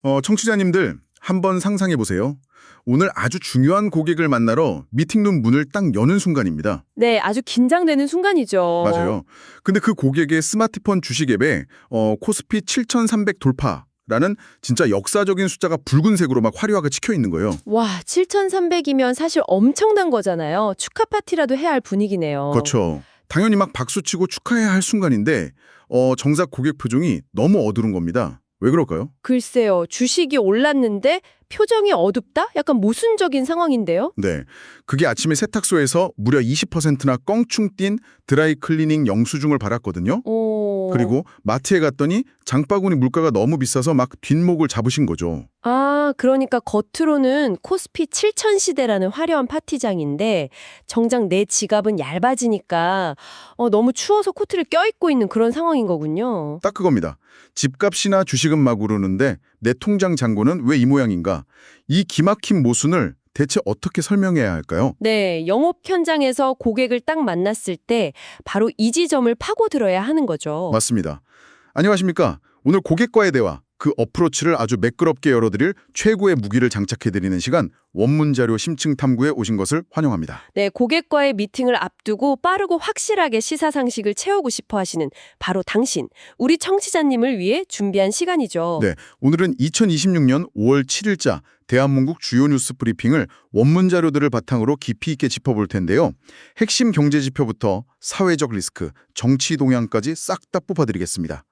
청취자님들 한번 상상해 보세요. 오늘 아주 중요한 고객을 만나러 미팅룸 문을 딱 여는 순간입니다. 네, 아주 긴장되는 순간이죠. 맞아요. 근데 그 고객의 스마트폰 주식 앱에 코스피 7,300 돌파라는 진짜 역사적인 숫자가 붉은색으로 막 화려하게 찍혀 있는 거예요. 와, 7,300이면 사실 엄청난 거잖아요. 축하 파티라도 해야 할 분위기네요. 그렇죠. 당연히 막 박수치고 축하해야 할 순간인데 정작 고객 표정이 너무 어두른 겁니다. 왜 그럴까요? 글쎄요, 주식이 올랐는데 표정이 어둡다? 약간 모순적인 상황인데요? 네, 그게 아침에 세탁소에서 무려 20%나 껑충 뛴 드라이 클리닝 영수증을 받았거든요. 그리고 마트에 갔더니 장바구니 물가가 너무 비싸서 막 뒷목을 잡으신 거죠. 아, 그러니까 겉으로는 코스피 7천 시대라는 화려한 파티장인데 정작 내 지갑은 얇아지니까 너무 추워서 코트를 껴입고 있는 그런 상황인 거군요. 딱 그겁니다. 집값이나 주식은 막 오르는데 내 통장 잔고는 왜 이 모양인가? 이 기막힌 모순을 대체 어떻게 설명해야 할까요? 네, 영업 현장에서 고객을 딱 만났을 때 바로 이 지점을 파고들어야 하는 거죠. 맞습니다. 안녕하십니까? 오늘 고객과의 대화, 그 어프로치를 아주 매끄럽게 열어드릴 최고의 무기를 장착해드리는 시간, 원문자료 심층 탐구에 오신 것을 환영합니다. 네, 고객과의 미팅을 앞두고 빠르고 확실하게 시사상식을 채우고 싶어 하시는 바로 당신, 우리 청취자님을 위해 준비한 시간이죠. 네, 오늘은 2026년 5월 7일자 대한민국 주요 뉴스 브리핑을 원문 자료들을 바탕으로 깊이 있게 짚어볼 텐데요. 핵심 경제 지표부터 사회적 리스크, 정치 동향까지 싹 다 뽑아드리겠습니다.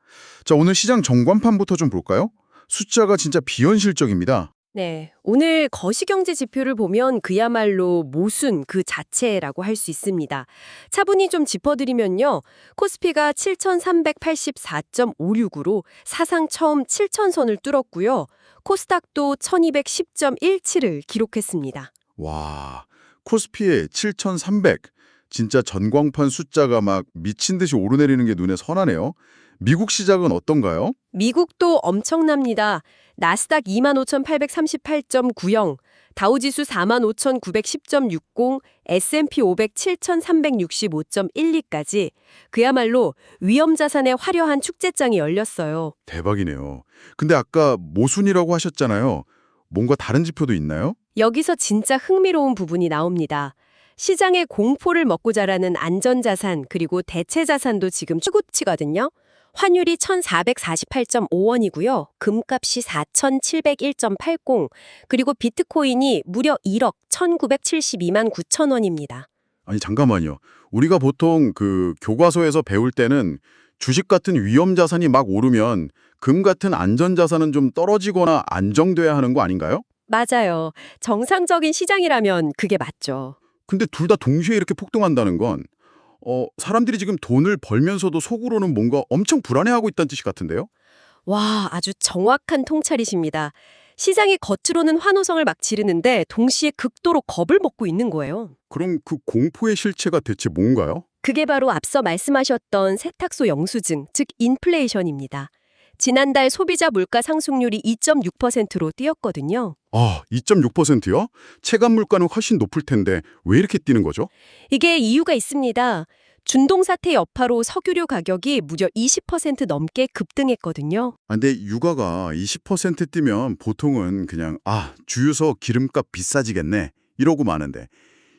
자, 오늘 시장 전관판부터 좀 볼까요? 숫자가 진짜 비현실적입니다. 네, 오늘 거시경제 지표를 보면 그야말로 모순 그 자체라고 할 수 있습니다. 차분히 좀 짚어드리면요. 코스피가 7,384.56으로 사상 처음 7,000선을 뚫었고요. 코스닥도 1,210.17을 기록했습니다. 와, 코스피에 7,300. 진짜 전광판 숫자가 막 미친 듯이 오르내리는 게 눈에 선하네요. 미국 시장은 어떤가요? 미국도 엄청납니다. 나스닥 25,838.90, 다우지수 45,910.60, S&P 500 7,365.12까지 그야말로 위험자산의 화려한 축제장이 열렸어요. 대박이네요. 근데 아까 모순이라고 하셨잖아요. 뭔가 다른 지표도 있나요? 여기서 진짜 흥미로운 부분이 나옵니다. 시장의 공포를 먹고 자라는 안전자산 그리고 대체자산도 지금 최고치거든요. 환율이 1,448.5원이고요. 금값이 4,701.80, 그리고 비트코인이 무려 1억 1,972만 9천 원입니다. 아니 잠깐만요. 우리가 보통 그 교과서에서 배울 때는 주식 같은 위험 자산이 막 오르면 금 같은 안전 자산은 좀 떨어지거나 안정돼야 하는 거 아닌가요? 맞아요. 정상적인 시장이라면 그게 맞죠. 근데 둘 다 동시에 이렇게 폭등한다는 건 사람들이 지금 돈을 벌면서도 속으로는 뭔가 엄청 불안해하고 있다는 뜻이 같은데요? 와, 아주 정확한 통찰이십니다. 시장이 겉으로는 환호성을 막 지르는데 동시에 극도로 겁을 먹고 있는 거예요. 그럼 그 공포의 실체가 대체 뭔가요? 그게 바로 앞서 말씀하셨던 세탁소 영수증, 즉 인플레이션입니다. 지난달 소비자 물가 상승률이 2.6%로 뛰었거든요. 아, 2.6%요? 체감 물가는 훨씬 높을 텐데 왜 이렇게 뛰는 거죠? 이게 이유가 있습니다. 중동 사태 여파로 석유류 가격이 무려 20% 넘게 급등했거든요. 아, 근데 유가가 20% 뛰면 보통은 그냥 주유소 기름값 비싸지겠네 이러고 마는데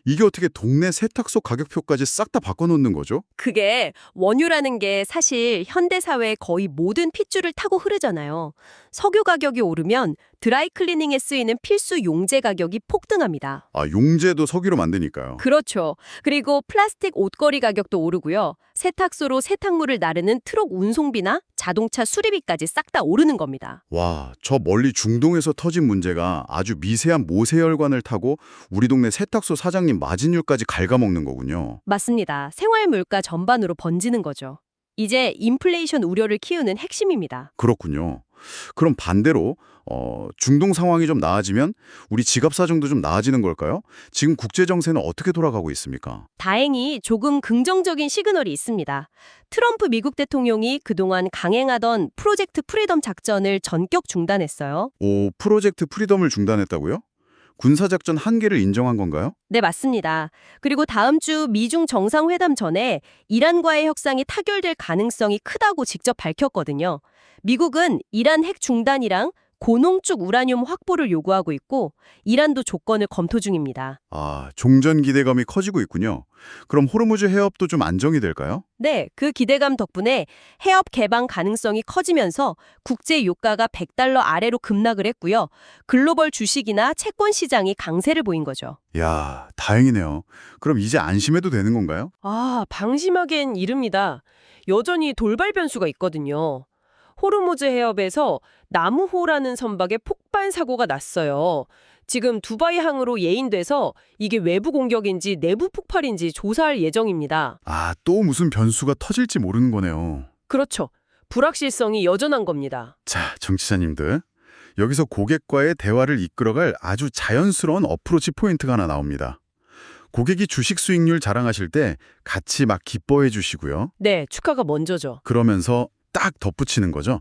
이게 어떻게 동네 세탁소 가격표까지 싹 다 바꿔놓는 거죠? 그게 원유라는 게 사실 현대사회의 거의 모든 핏줄을 타고 흐르잖아요. 석유 가격이 오르면 드라이클리닝에 쓰이는 필수 용제 가격이 폭등합니다. 아, 용제도 석유로 만드니까요. 그렇죠. 그리고 플라스틱 옷걸이 가격도 오르고요. 세탁소로 세탁물을 나르는 트럭 운송비나 자동차 수리비까지 싹 다 오르는 겁니다. 와, 저 멀리 중동에서 터진 문제가 아주 미세한 모세혈관을 타고 우리 동네 세탁소 사장님 마진율까지 갉아먹는 거군요. 맞습니다. 생활 물가 전반으로 번지는 거죠. 이제 인플레이션 우려를 키우는 핵심입니다. 그렇군요. 그럼 반대로 중동 상황이 좀 나아지면 우리 지갑 사정도 좀 나아지는 걸까요? 지금 국제 정세는 어떻게 돌아가고 있습니까? 다행히 조금 긍정적인 시그널이 있습니다. 트럼프 미국 대통령이 그동안 강행하던 프로젝트 프리덤 작전을 전격 중단했어요. 오, 프로젝트 프리덤을 중단했다고요? 군사작전 한계를 인정한 건가요? 네, 맞습니다. 그리고 다음 주 미중 정상회담 전에 이란과의 협상이 타결될 가능성이 크다고 직접 밝혔거든요. 미국은 이란 핵 중단이랑 고농축 우라늄 확보를 요구하고 있고 이란도 조건을 검토 중입니다. 아, 종전 기대감이 커지고 있군요. 그럼 호르무즈 해협도 좀 안정이 될까요? 네, 그 기대감 덕분에 해협 개방 가능성이 커지면서 국제 유가가 100달러 아래로 급락을 했고요. 글로벌 주식이나 채권 시장이 강세를 보인 거죠. 야, 다행이네요. 그럼 이제 안심해도 되는 건가요? 아, 방심하기엔 이릅니다. 여전히 돌발 변수가 있거든요. 호르무즈 해협에서 나무호라는 선박에 폭발 사고가 났어요. 지금 두바이 항으로 예인돼서 이게 외부 공격인지 내부 폭발인지 조사할 예정입니다. 아, 또 무슨 변수가 터질지 모르는 거네요. 그렇죠. 불확실성이 여전한 겁니다. 자, 정치자님들. 여기서 고객과의 대화를 이끌어갈 아주 자연스러운 어프로치 포인트가 하나 나옵니다. 고객이 주식 수익률 자랑하실 때 같이 막 기뻐해 주시고요. 네, 축하가 먼저죠. 그러면서 딱 덧붙이는 거죠.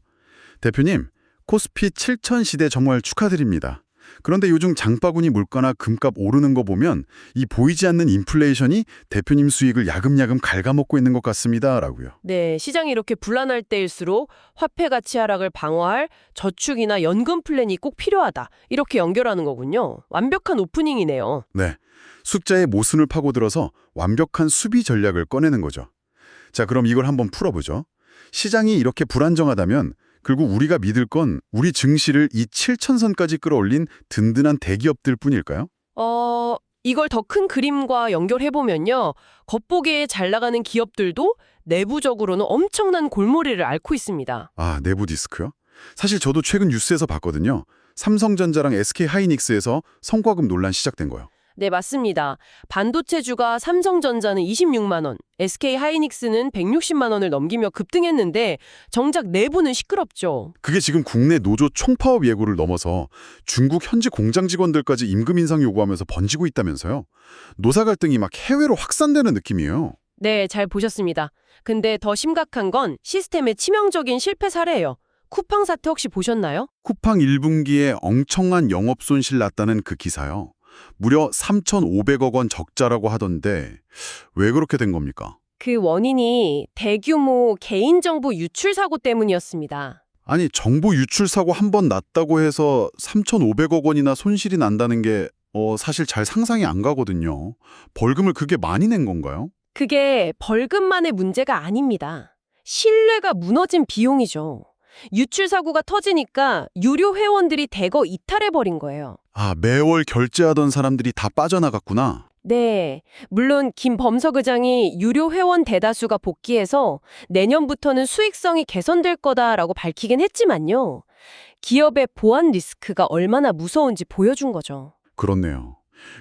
대표님, 코스피 7000 시대 정말 축하드립니다. 그런데 요즘 장바구니 물가나 금값 오르는 거 보면 이 보이지 않는 인플레이션이 대표님 수익을 야금야금 갉아먹고 있는 것 같습니다. 라고요. 네, 시장이 이렇게 불안할 때일수록 화폐 가치 하락을 방어할 저축이나 연금 플랜이 꼭 필요하다. 이렇게 연결하는 거군요. 완벽한 오프닝이네요. 네, 숫자의 모순을 파고들어서 완벽한 수비 전략을 꺼내는 거죠. 자, 그럼 이걸 한번 풀어보죠. 시장이 이렇게 불안정하다면 결국 우리가 믿을 건 우리 증시를 이 7천선까지 끌어올린 든든한 대기업들 뿐일까요? 이걸 더 큰 그림과 연결해보면요. 겉보기에 잘 나가는 기업들도 내부적으로는 엄청난 골머리를 앓고 있습니다. 아, 내부 디스크요? 사실 저도 최근 뉴스에서 봤거든요. 삼성전자랑 SK하이닉스에서 성과급 논란 시작된 거요. 네, 맞습니다. 반도체주가 삼성전자는 26만 원, SK하이닉스는 160만 원을 넘기며 급등했는데 정작 내부는 시끄럽죠. 그게 지금 국내 노조 총파업 예고를 넘어서 중국 현지 공장 직원들까지 임금 인상 요구하면서 번지고 있다면서요. 노사 갈등이 막 해외로 확산되는 느낌이에요. 네, 잘 보셨습니다. 근데 더 심각한 건 시스템의 치명적인 실패 사례예요. 쿠팡 사태 혹시 보셨나요? 쿠팡 1분기에 엉청한 영업 손실 났다는 그 기사요. 무려 3,500억 원 적자라고 하던데 왜 그렇게 된 겁니까? 그 원인이 대규모 개인정보 유출 사고 때문이었습니다. 아니, 정보 유출 사고 한 번 났다고 해서 3,500억 원이나 손실이 난다는 게 사실 잘 상상이 안 가거든요. 벌금을 그게 많이 낸 건가요? 그게 벌금만의 문제가 아닙니다. 신뢰가 무너진 비용이죠. 유출 사고가 터지니까 유료 회원들이 대거 이탈해버린 거예요. 아, 매월 결제하던 사람들이 다 빠져나갔구나. 네, 물론 김범석 의장이 유료 회원 대다수가 복귀해서 내년부터는 수익성이 개선될 거다라고 밝히긴 했지만요. 기업의 보안 리스크가 얼마나 무서운지 보여준 거죠. 그렇네요.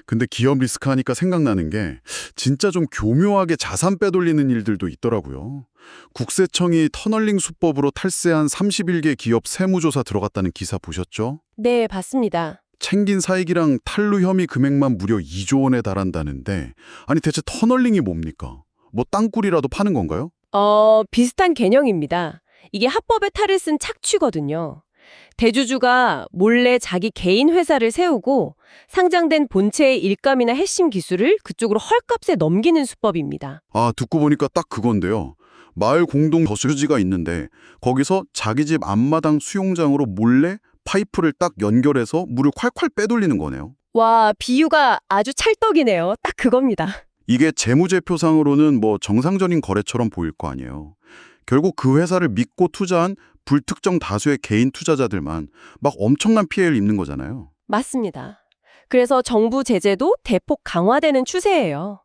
근데 기업 리스크 하니까 생각나는 게 진짜 좀 교묘하게 자산 빼돌리는 일들도 있더라고요. 국세청이 터널링 수법으로 탈세한 31개 기업 세무조사 들어갔다는 기사 보셨죠? 네, 봤습니다. 챙긴 사익이랑 탈루 혐의 금액만 무려 2조 원에 달한다는데 아니 대체 터널링이 뭡니까? 뭐 땅굴이라도 파는 건가요? 비슷한 개념입니다. 이게 합법의 탈을 쓴 착취거든요. 대주주가 몰래 자기 개인 회사를 세우고 상장된 본체의 일감이나 핵심 기술을 그쪽으로 헐값에 넘기는 수법입니다. 아, 듣고 보니까 딱 그건데요. 마을 공동 저수지가 있는데 거기서 자기 집 앞마당 수용장으로 몰래 파이프를 딱 연결해서 물을 콸콸 빼돌리는 거네요. 와, 비유가 아주 찰떡이네요. 딱 그겁니다. 이게 재무제표상으로는 뭐 정상적인 거래처럼 보일 거 아니에요. 결국 그 회사를 믿고 투자한 불특정 다수의 개인 투자자들만 막 엄청난 피해를 입는 거잖아요. 맞습니다. 그래서 정부 제재도 대폭 강화되는 추세예요.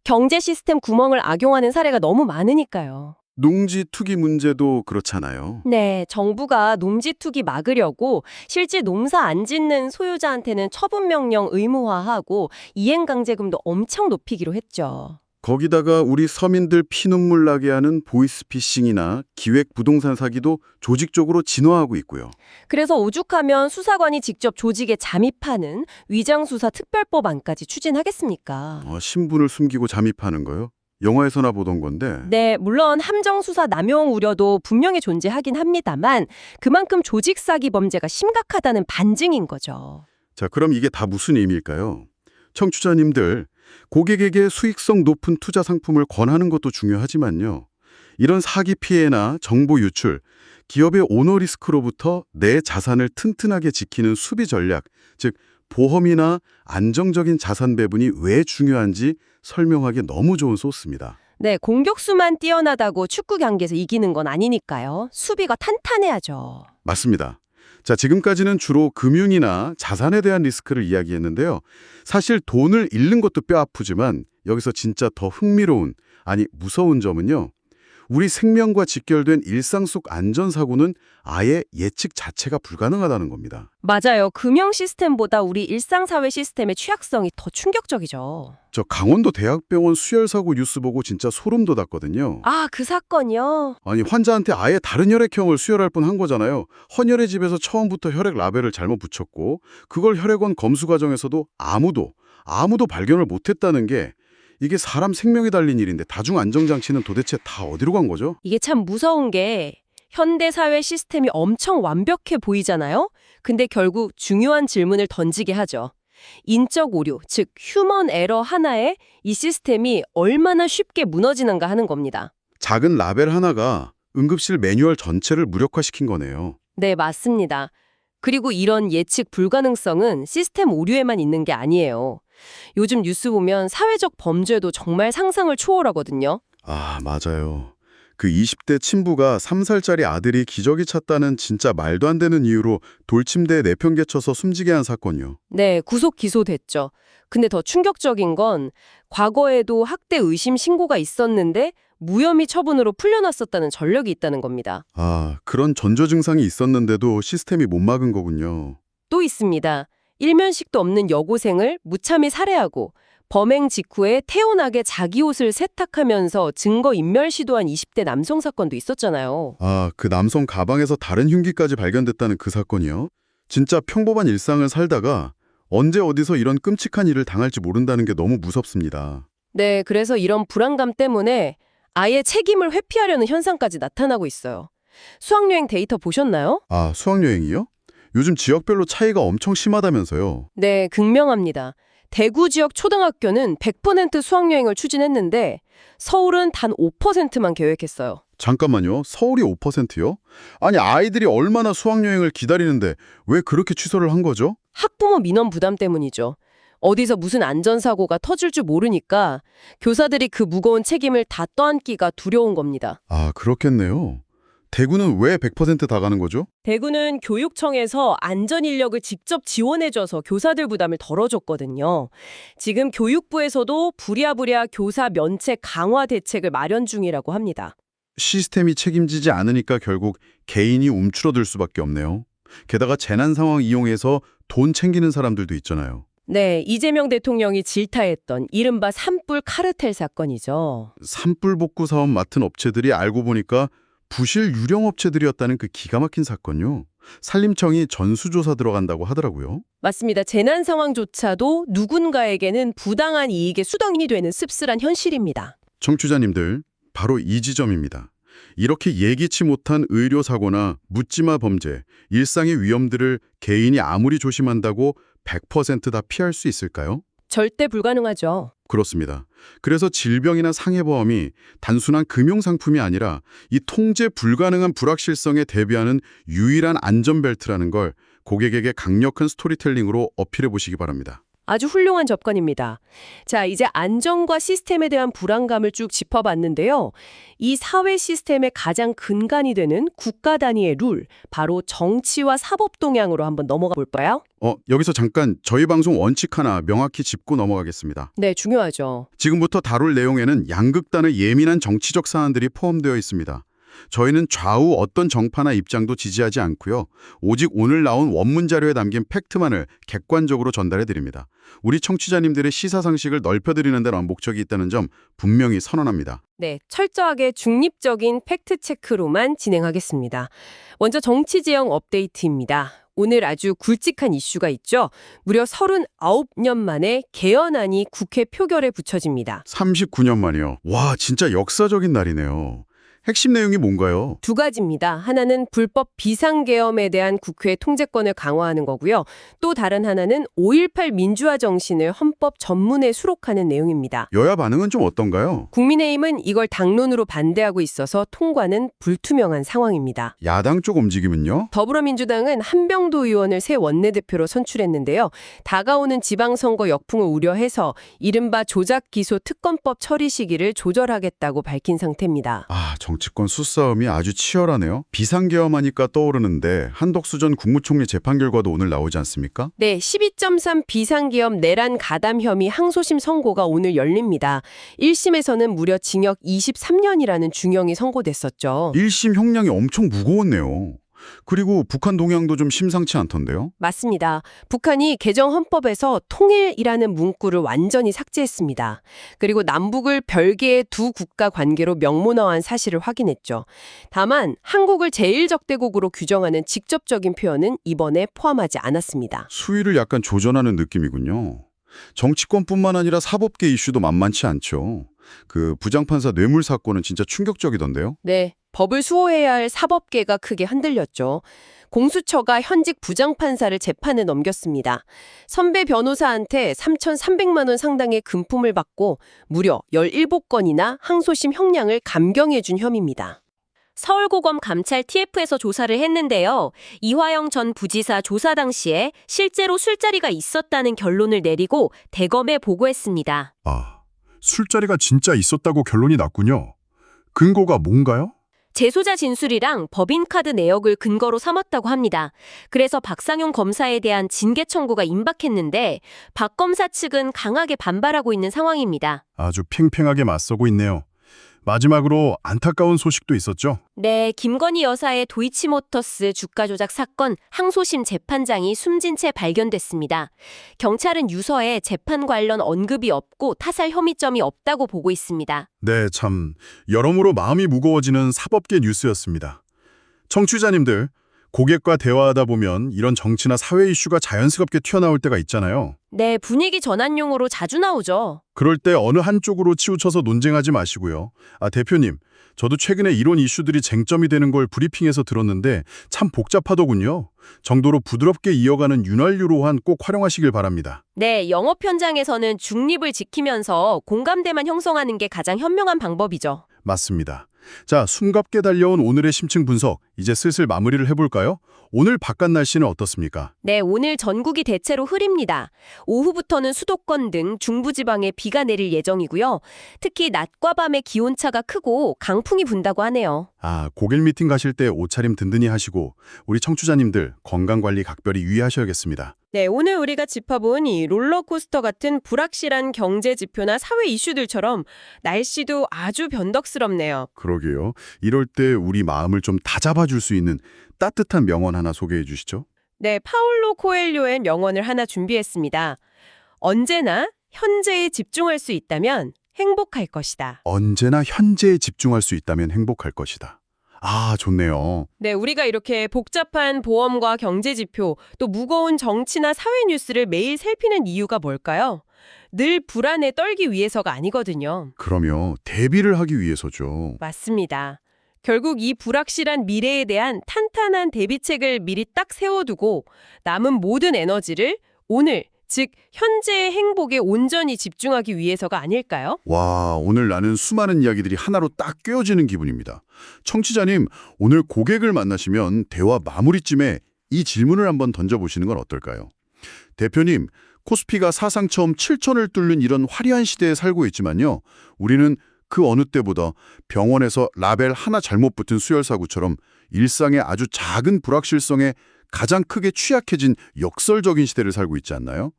경제 시스템 구멍을 악용하는 사례가 너무 많으니까요. 농지 투기 문제도 그렇잖아요. 네, 정부가 농지 투기 막으려고 실제 농사 안 짓는 소유자한테는 처분 명령 의무화하고 이행 강제금도 엄청 높이기로 했죠. 거기다가 우리 서민들 피눈물 나게 하는 보이스피싱이나 기획 부동산 사기도 조직적으로 진화하고 있고요. 그래서 오죽하면 수사관이 직접 조직에 잠입하는 위장수사 특별법안까지 추진하겠습니까? 신분을 숨기고 잠입하는 거요? 영화에서나 보던 건데. 네, 물론 함정수사 남용 우려도 분명히 존재하긴 합니다만 그만큼 조직 사기 범죄가 심각하다는 반증인 거죠. 자, 그럼 이게 다 무슨 의미일까요? 청취자님들, 고객에게 수익성 높은 투자 상품을 권하는 것도 중요하지만요. 이런 사기 피해나 정보 유출, 기업의 오너 리스크로부터 내 자산을 튼튼하게 지키는 수비 전략, 즉 보험이나 안정적인 자산 배분이 왜 중요한지 설명하기 너무 좋은 소스입니다. 네, 공격수만 뛰어나다고 축구 경기에서 이기는 건 아니니까요. 수비가 탄탄해야죠. 맞습니다. 자, 지금까지는 주로 금융이나 자산에 대한 리스크를 이야기했는데요. 사실 돈을 잃는 것도 뼈 아프지만 여기서 진짜 더 흥미로운, 아니 무서운 점은요. 우리 생명과 직결된 일상 속 안전사고는 아예 예측 자체가 불가능하다는 겁니다. 맞아요. 금융 시스템보다 우리 일상사회 시스템의 취약성이 더 충격적이죠. 저 강원도 대학병원 수혈사고 뉴스 보고 진짜 소름 돋았거든요. 아, 그 사건이요? 아니 환자한테 아예 다른 혈액형을 수혈할 뻔한 거잖아요. 헌혈의 집에서 처음부터 혈액 라벨을 잘못 붙였고 그걸 혈액원 검수 과정에서도 아무도 발견을 못했다는 게 이게 사람 생명이 달린 일인데 다중 안전장치는 도대체 다 어디로 간 거죠? 이게 참 무서운 게 현대사회 시스템이 엄청 완벽해 보이잖아요? 근데 결국 중요한 질문을 던지게 하죠. 인적 오류, 즉 휴먼 에러 하나에 이 시스템이 얼마나 쉽게 무너지는가 하는 겁니다. 작은 라벨 하나가 응급실 매뉴얼 전체를 무력화시킨 거네요. 네, 맞습니다. 그리고 이런 예측 불가능성은 시스템 오류에만 있는 게 아니에요. 요즘 뉴스 보면 사회적 범죄도 정말 상상을 초월하거든요. 아, 맞아요. 그 20대 친부가 3살짜리 아들이 기저귀 찼다는 진짜 말도 안 되는 이유로 돌침대에 내팽개쳐서 숨지게 한 사건이요. 네, 구속 기소됐죠. 근데 더 충격적인 건 과거에도 학대 의심 신고가 있었는데 무혐의 처분으로 풀려났었다는 전력이 있다는 겁니다. 아, 그런 전조 증상이 있었는데도 시스템이 못 막은 거군요. 또 있습니다. 일면식도 없는 여고생을 무참히 살해하고 범행 직후에 태연하게 자기 옷을 세탁하면서 증거 인멸 시도한 20대 남성 사건도 있었잖아요. 아, 그 남성 가방에서 다른 흉기까지 발견됐다는 그 사건이요? 진짜 평범한 일상을 살다가 언제 어디서 이런 끔찍한 일을 당할지 모른다는 게 너무 무섭습니다. 네, 그래서 이런 불안감 때문에 아예 책임을 회피하려는 현상까지 나타나고 있어요. 수학여행 데이터 보셨나요? 아, 수학여행이요? 요즘 지역별로 차이가 엄청 심하다면서요. 네, 극명합니다. 대구 지역 초등학교는 100% 수학여행을 추진했는데 서울은 단 5%만 계획했어요. 잠깐만요. 서울이 5%요? 아니, 아이들이 얼마나 수학여행을 기다리는데 왜 그렇게 취소를 한 거죠? 학부모 민원 부담 때문이죠. 어디서 무슨 안전사고가 터질 줄 모르니까 교사들이 그 무거운 책임을 다 떠안기가 두려운 겁니다. 아, 그렇겠네요. 대구는 왜 100%다 가는 거죠? 대구는 교육청에서 안전인력을 직접 지원해줘서 교사들 부담을 덜어줬거든요. 지금 교육부에서도 부랴부랴 교사 면책 강화 대책을 마련 중이라고 합니다. 시스템이 책임지지 않으니까 결국 개인이 움츠러들 수밖에 없네요. 게다가 재난 상황 이용해서 돈 챙기는 사람들도 있잖아요. 네, 이재명 대통령이 질타했던 이른바 산불 카르텔 사건이죠. 산불 복구 사업 맡은 업체들이 알고 보니까 부실 유령 업체들이었다는 그 기가 막힌 사건요. 산림청이 전수조사 들어간다고 하더라고요. 맞습니다. 재난 상황조차도 누군가에게는 부당한 이익의 수덩이 되는 씁쓸한 현실입니다. 청취자님들, 바로 이 지점입니다. 이렇게 예기치 못한 의료사고나 묻지마 범죄, 일상의 위험들을 개인이 아무리 조심한다고 100%다 피할 수 있을까요? 절대 불가능하죠. 그렇습니다. 그래서 질병이나 상해보험이 단순한 금융상품이 아니라 이 통제 불가능한 불확실성에 대비하는 유일한 안전벨트라는 걸 고객에게 강력한 스토리텔링으로 어필해 보시기 바랍니다. 아주 훌륭한 접근입니다. 자, 이제 안전과 시스템에 대한 불안감을 쭉 짚어봤는데요. 이 사회 시스템의 가장 근간이 되는 국가 단위의 룰, 바로 정치와 사법 동향으로 한번 넘어가 볼까요? 여기서 잠깐 저희 방송 원칙 하나 명확히 짚고 넘어가겠습니다. 네, 중요하죠. 지금부터 다룰 내용에는 양극단의 예민한 정치적 사안들이 포함되어 있습니다. 저희는 좌우 어떤 정파나 입장도 지지하지 않고요. 오직 오늘 나온 원문 자료에 담긴 팩트만을 객관적으로 전달해 드립니다. 우리 청취자님들의 시사상식을 넓혀드리는 데는 목적이 있다는 점 분명히 선언합니다. 네, 철저하게 중립적인 팩트체크로만 진행하겠습니다. 먼저 정치지형 업데이트입니다. 오늘 아주 굵직한 이슈가 있죠. 무려 39년 만에 개헌안이 국회 표결에 붙여집니다. 39년 만이요. 와, 진짜 역사적인 날이네요. 핵심 내용이 뭔가요? 두 가지입니다. 하나는 불법 비상계엄에 대한 국회의 통제권을 강화하는 거고요. 또 다른 하나는 5.18 민주화 정신을 헌법 전문에 수록하는 내용입니다. 여야 반응은 좀 어떤가요? 국민의힘은 이걸 당론으로 반대하고 있어서 통과는 불투명한 상황입니다. 야당 쪽 움직임은요? 더불어민주당은 한병도 의원을 새 원내대표로 선출했는데요. 다가오는 지방선거 역풍을 우려해서 이른바 조작기소 특검법 처리 시기를 조절하겠다고 밝힌 상태입니다. 아, 정치권 수싸움이 아주 치열하네요. 비상계엄하니까 떠오르는데 한덕수 전 국무총리 재판 결과도 오늘 나오지 않습니까? 네, 12.3 비상계엄 내란 가담 혐의 항소심 선고가 오늘 열립니다. 1심에서는 무려 징역 23년이라는 중형이 선고됐었죠. 1심 형량이 엄청 무거웠네요. 그리고 북한 동향도 좀 심상치 않던데요? 맞습니다. 북한이 개정 헌법에서 통일이라는 문구를 완전히 삭제했습니다. 그리고 남북을 별개의 두 국가 관계로 명문화한 사실을 확인했죠. 다만 한국을 제1적대국으로 규정하는 직접적인 표현은 이번에 포함하지 않았습니다. 수위를 약간 조절하는 느낌이군요. 정치권뿐만 아니라 사법계 이슈도 만만치 않죠. 그 부장판사 뇌물 사건은 진짜 충격적이던데요? 네, 법을 수호해야 할 사법계가 크게 흔들렸죠. 공수처가 현직 부장판사를 재판에 넘겼습니다. 선배 변호사한테 3,300만 원 상당의 금품을 받고 무려 17건이나 항소심 형량을 감경해 준 혐의입니다. 서울고검 감찰 TF에서 조사를 했는데요. 이화영 전 부지사 조사 당시에 실제로 술자리가 있었다는 결론을 내리고 대검에 보고했습니다. 아, 술자리가 진짜 있었다고 결론이 났군요. 근거가 뭔가요? 재소자 진술이랑 법인카드 내역을 근거로 삼았다고 합니다. 그래서 박상용 검사에 대한 징계 청구가 임박했는데 박 검사 측은 강하게 반발하고 있는 상황입니다. 아주 팽팽하게 맞서고 있네요. 마지막으로 안타까운 소식도 있었죠. 네, 김건희 여사의 도이치모터스 주가 조작 사건 항소심 재판장이 숨진 채 발견됐습니다. 경찰은 유서에 재판 관련 언급이 없고 타살 혐의점이 없다고 보고 있습니다. 네, 참 여러모로 마음이 무거워지는 사법계 뉴스였습니다. 청취자님들, 고객과 대화하다 보면 이런 정치나 사회 이슈가 자연스럽게 튀어나올 때가 있잖아요. 네, 분위기 전환용으로 자주 나오죠. 그럴 때 어느 한쪽으로 치우쳐서 논쟁하지 마시고요. 아, 대표님, 저도 최근에 이런 이슈들이 쟁점이 되는 걸 브리핑에서 들었는데 참 복잡하더군요. 정도로 부드럽게 이어가는 윤활유로한 꼭 활용하시길 바랍니다. 네, 영업 현장에서는 중립을 지키면서 공감대만 형성하는 게 가장 현명한 방법이죠. 맞습니다. 자, 숨갑게 달려온 오늘의 심층 분석, 이제 슬슬 마무리를 해볼까요? 오늘 바깥 날씨는 어떻습니까? 네, 오늘 전국이 대체로 흐립니다. 오후부터는 수도권 등 중부지방에 비가 내릴 예정이고요. 특히 낮과 밤의 기온차가 크고 강풍이 분다고 하네요. 아, 고객 미팅 가실 때 옷차림 든든히 하시고 우리 청취자님들 건강관리 각별히 유의하셔야겠습니다. 네, 오늘 우리가 짚어본 이 롤러코스터 같은 불확실한 경제 지표나 사회 이슈들처럼 날씨도 아주 변덕스럽네요. 그러게요. 이럴 때 우리 마음을 좀 다잡아줄 수 있는 따뜻한 명언 하나 소개해 주시죠. 네, 파울로 코엘료의 명언을 하나 준비했습니다. 언제나 현재에 집중할 수 있다면 행복할 것이다. 언제나 현재에 집중할 수 있다면 행복할 것이다. 아, 좋네요. 네, 우리가 이렇게 복잡한 보험과 경제 지표, 또 무거운 정치나 사회 뉴스를 매일 살피는 이유가 뭘까요? 늘 불안에 떨기 위해서가 아니거든요. 그러면 대비를 하기 위해서죠. 맞습니다. 결국 이 불확실한 미래에 대한 탄탄한 대비책을 미리 딱 세워두고 남은 모든 에너지를 오늘, 즉 현재의 행복에 온전히 집중하기 위해서가 아닐까요? 와, 오늘 나는 수많은 이야기들이 하나로 딱 꿰어지는 기분입니다. 청취자님, 오늘 고객을 만나시면 대화 마무리쯤에 이 질문을 한번 던져보시는 건 어떨까요? 대표님, 코스피가 사상 처음 7천을 뚫는 이런 화려한 시대에 살고 있지만요. 우리는 그 어느 때보다 병원에서 라벨 하나 잘못 붙은 수혈사고처럼 일상의 아주 작은 불확실성에 가장 크게 취약해진 역설적인 시대를 살고 있지 않나요?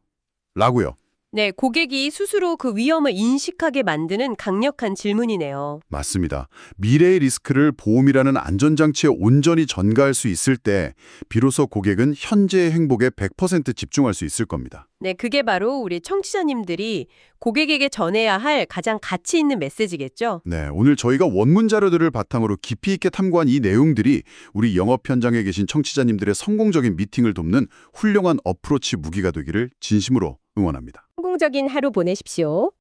라고요. 네, 고객이 스스로 그 위험을 인식하게 만드는 강력한 질문이네요. 맞습니다. 미래의 리스크를 보험이라는 안전장치에 온전히 전가할 수 있을 때 비로소 고객은 현재의 행복에 100% 집중할 수 있을 겁니다. 네, 그게 바로 우리 청취자님들이 고객에게 전해야 할 가장 가치 있는 메시지겠죠? 네, 오늘 저희가 원문 자료들을 바탕으로 깊이 있게 탐구한 이 내용들이 우리 영업 현장에 계신 청취자님들의 성공적인 미팅을 돕는 훌륭한 어프로치 무기가 되기를 진심으로 응원합니다. 성공적인 하루 보내십시오.